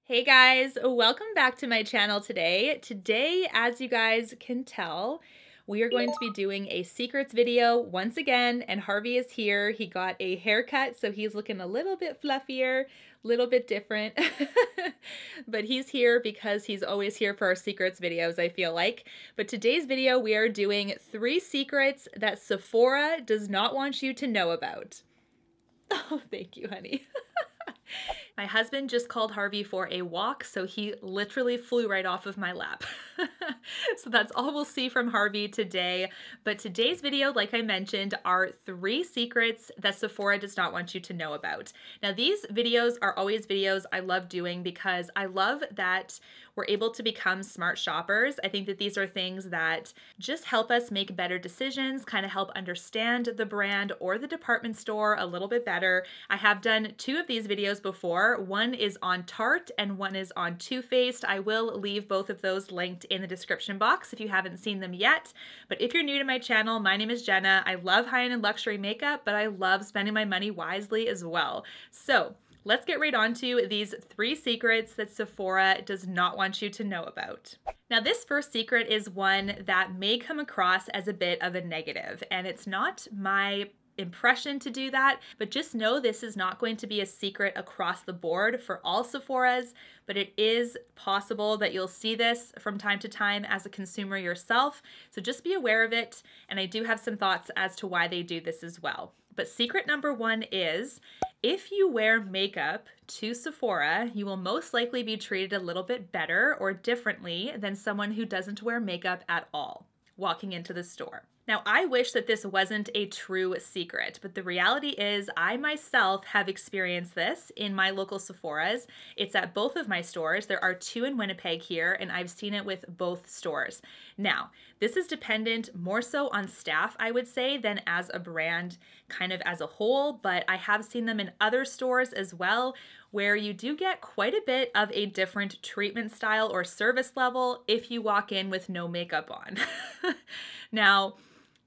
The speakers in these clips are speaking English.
Hey guys, welcome back to my channel today. Today, as you guys can tell, we are going to be doing a secrets video once again, and Harvey is here. He got a haircut, so he's looking a little bit fluffier, a little bit different, but he's here because he's always here for our secrets videos, I feel like. But today's video, we are doing 3 secrets that Sephora does not want you to know about. Oh, thank you, honey. My husband just called Harvey for a walk, so he literally flew right off of my lap. So that's all we'll see from Harvey today. But today's video, like I mentioned, are 3 secrets that Sephora does not want you to know about. Now, these videos are always videos I love doing because I love that we're able to become smart shoppers. I think that these are things that just help us make better decisions, kind of help understand the brand or the department store a little bit better. I have done 2 of these videos before. One is on Tarte and one is on Too Faced. I will leave both of those linked in the description box if you haven't seen them yet. But if you're new to my channel, my name is Jenna. I love high-end and luxury makeup, but I love spending my money wisely as well. So let's get right on to these 3 secrets that Sephora does not want you to know about. Now, this first secret is one that may come across as a bit of a negative, and it's not my impression to do that, but just know this is not going to be a secret across the board for all Sephoras, but it is possible that you'll see this from time to time as a consumer yourself. So just be aware of it, and I do have some thoughts as to why they do this as well. But secret number 1 is, if you wear makeup to Sephora, you will most likely be treated a little bit better or differently than someone who doesn't wear makeup at all walking into the store. Now, I wish that this wasn't a true secret, but the reality is I myself have experienced this in my local Sephoras. It's at both of my stores. There are 2 in Winnipeg here, and I've seen it with both stores. Now, this is dependent more so on staff, I would say, than as a brand kind of as a whole, but I have seen them in other stores as well, where you do get quite a bit of a different treatment style or service level if you walk in with no makeup on. Now,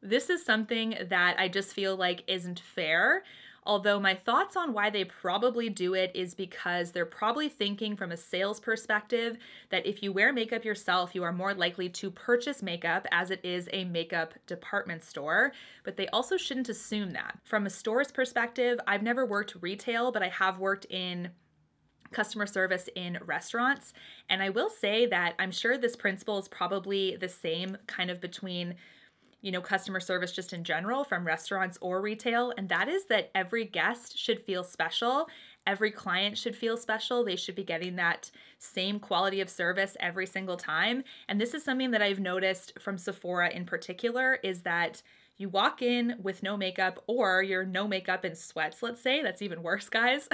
this is something that I just feel like isn't fair, although my thoughts on why they probably do it is because they're probably thinking from a sales perspective that if you wear makeup yourself, you are more likely to purchase makeup as it is a makeup department store, but they also shouldn't assume that. From a store's perspective, I've never worked retail, but I have worked in customer service in restaurants, and I will say that I'm sure this principle is probably the same kind of between customer service just in general from restaurants or retail, and that is that every guest should feel special. Every client should feel special. They should be getting that same quality of service every single time. And this is something that I've noticed from Sephora in particular, is that you walk in with no makeup, or you're no makeup in sweats, let's say. That's even worse, guys.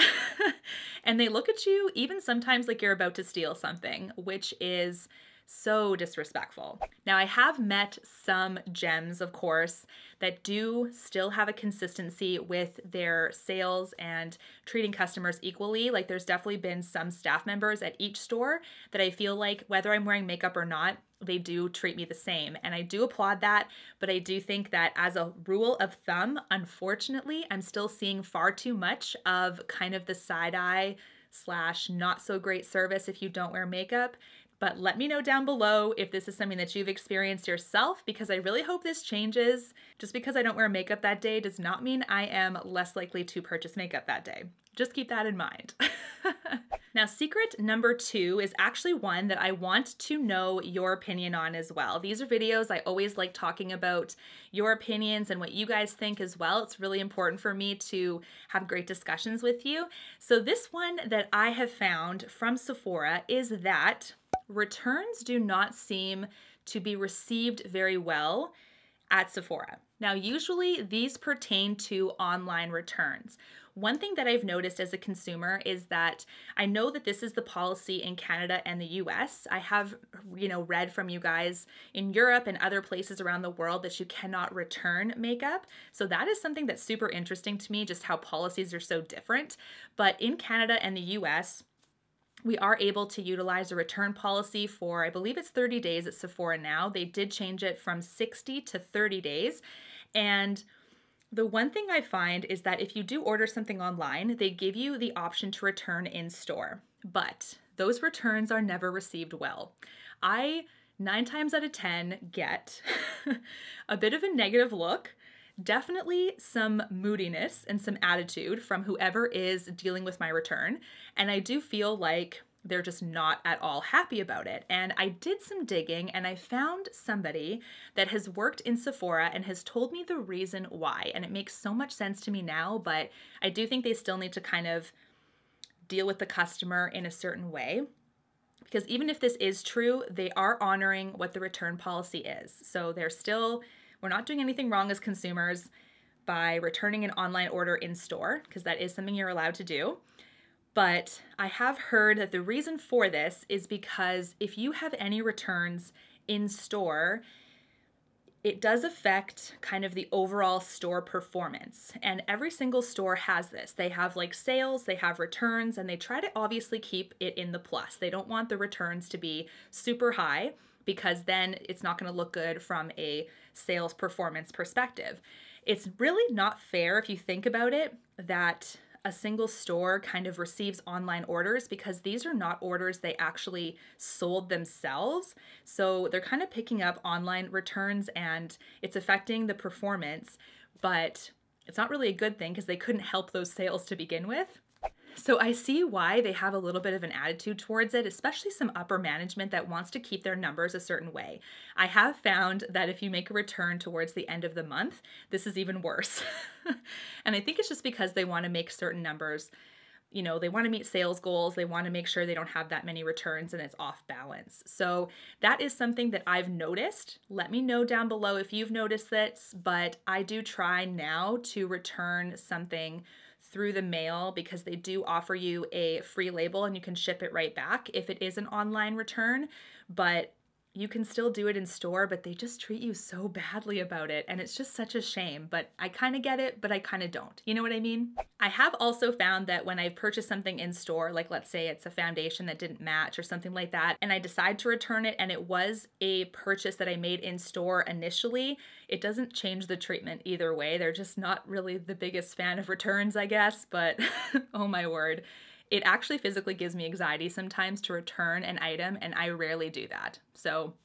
And they look at you even sometimes like you're about to steal something, which is so disrespectful. Now, I have met some gems, of course, that do still have a consistency with their sales and treating customers equally. Like, there's definitely been some staff members at each store that I feel like, whether I'm wearing makeup or not, they do treat me the same. And I do applaud that, but I do think that as a rule of thumb, unfortunately, I'm still seeing far too much of kind of the side eye / not so great service if you don't wear makeup. But let me know down below if this is something that you've experienced yourself, because I really hope this changes. Just because I don't wear makeup that day does not mean I am less likely to purchase makeup that day. Just keep that in mind. Now, secret number 2 is actually one that I want to know your opinion on as well. These are videos I always like talking about your opinions and what you guys think as well. It's really important for me to have great discussions with you. So this one that I have found from Sephora is that returns do not seem to be received very well at Sephora. Now, usually these pertain to online returns. One thing that I've noticed as a consumer is that I know that this is the policy in Canada and the US. I have, read from you guys in Europe and other places around the world that you cannot return makeup. So that is something that's super interesting to me, just how policies are so different. But in Canada and the US, we are able to utilize a return policy for, I believe it's 30 days at Sephora now. They did change it from 60 to 30 days. And the one thing I find is that if you do order something online, they give you the option to return in store. But those returns are never received well. I 9 times out of 10 get a bit of a negative look, definitely some moodiness and some attitude from whoever is dealing with my return. And I do feel like they're just not at all happy about it. And I did some digging and I found somebody that has worked in Sephora and has told me the reason why. And it makes so much sense to me now, but I do think they still need to kind of deal with the customer in a certain way. Because even if this is true, they are honoring what the return policy is. So we're not doing anything wrong as consumers by returning an online order in store, because that is something you're allowed to do. But I have heard that the reason for this is because if you have any returns in store, it does affect kind of the overall store performance. And every single store has this. They have like sales, they have returns, and they try to obviously keep it in the plus. They don't want the returns to be super high because then it's not going to look good from a sales performance perspective. It's really not fair if you think about it that a single store kind of receives online orders because these are not orders they actually sold themselves. So they're kind of picking up online returns and it's affecting the performance, but it's not really a good thing because they couldn't help those sales to begin with. So I see why they have a little bit of an attitude towards it, especially some upper management that wants to keep their numbers a certain way. I have found that if you make a return towards the end of the month, this is even worse. And I think it's just because they want to make certain numbers, you know, they want to meet sales goals. They want to make sure they don't have that many returns and it's off balance. So that is something that I've noticed. Let me know down below if you've noticed this, but I do try now to return something through the mail because they do offer you a free label and you can ship it right back if it is an online return, but you can still do it in store, but they just treat you so badly about it. And it's just such a shame, but I kind of get it, but I kind of don't. You know what I mean? I have also found that when I've purchased something in store, like let's say it's a foundation that didn't match or something like that, and I decide to return it and it was a purchase that I made in store initially, it doesn't change the treatment either way. They're just not really the biggest fan of returns, I guess, but oh my word. It actually physically gives me anxiety sometimes to return an item, and I rarely do that. So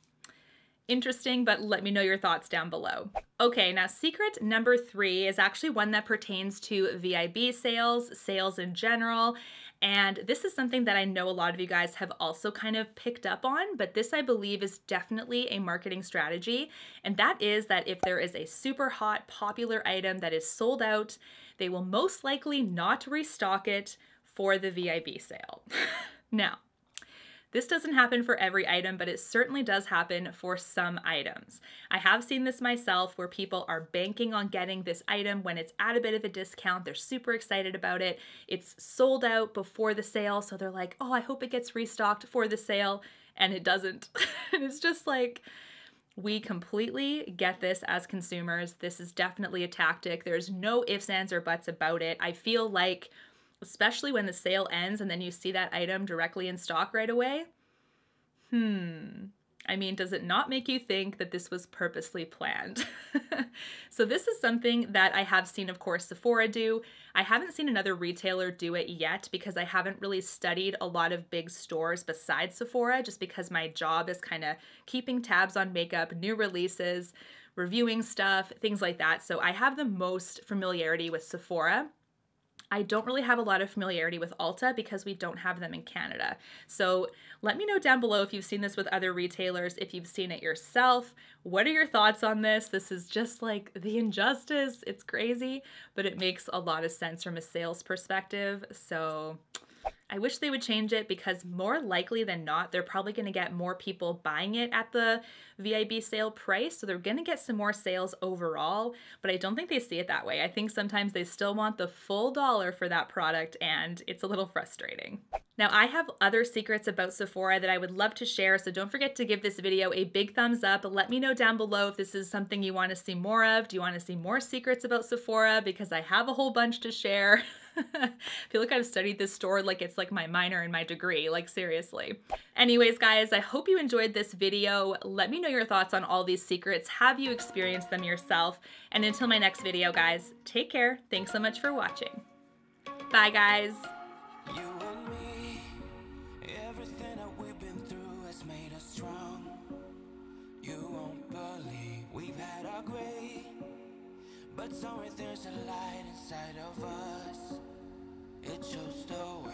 interesting, but let me know your thoughts down below. Okay, now secret number 3 is actually one that pertains to VIB sales, sales in general, and this is something that I know a lot of you guys have also kind of picked up on, but this I believe is definitely a marketing strategy, and that is that if there is a super hot, popular item that is sold out, they will most likely not restock it for the VIB sale. Now, this doesn't happen for every item, but it certainly does happen for some items. I have seen this myself where people are banking on getting this item when it's at a bit of a discount. They're super excited about it. It's sold out before the sale, so they're like, oh, I hope it gets restocked for the sale, and it doesn't. And it's just like, we completely get this as consumers. This is definitely a tactic. There's no ifs, ands, or buts about it. I feel like especially when the sale ends and then you see that item directly in stock right away. I mean, does it not make you think that this was purposely planned? So this is something that I have seen, of course, Sephora do. I haven't seen another retailer do it yet because I haven't really studied a lot of big stores besides Sephora, just because my job is kind of keeping tabs on makeup, new releases, reviewing stuff, things like that. So I have the most familiarity with Sephora. I don't really have a lot of familiarity with Ulta because we don't have them in Canada. So let me know down below if you've seen this with other retailers, if you've seen it yourself. What are your thoughts on this? This is just like the injustice. It's crazy, but it makes a lot of sense from a sales perspective. So I wish they would change it because more likely than not, they're probably going to get more people buying it at the VIB sale price. So they're going to get some more sales overall, but I don't think they see it that way. I think sometimes they still want the full dollar for that product, and it's a little frustrating. Now, I have other secrets about Sephora that I would love to share, so don't forget to give this video a big thumbs up. Let me know down below if this is something you want to see more of. Do you want to see more secrets about Sephora? Because I have a whole bunch to share. I feel like I've studied this store like it's like my minor in my degree, like seriously. Anyways, guys, I hope you enjoyed this video. Let me know your thoughts on all these secrets. Have you experienced them yourself? And until my next video, guys, take care. Thanks so much for watching. Bye, guys. we've been through has made us strong. You won't believe we've had our gray, but somewhere there's a light inside of us. It shows the way.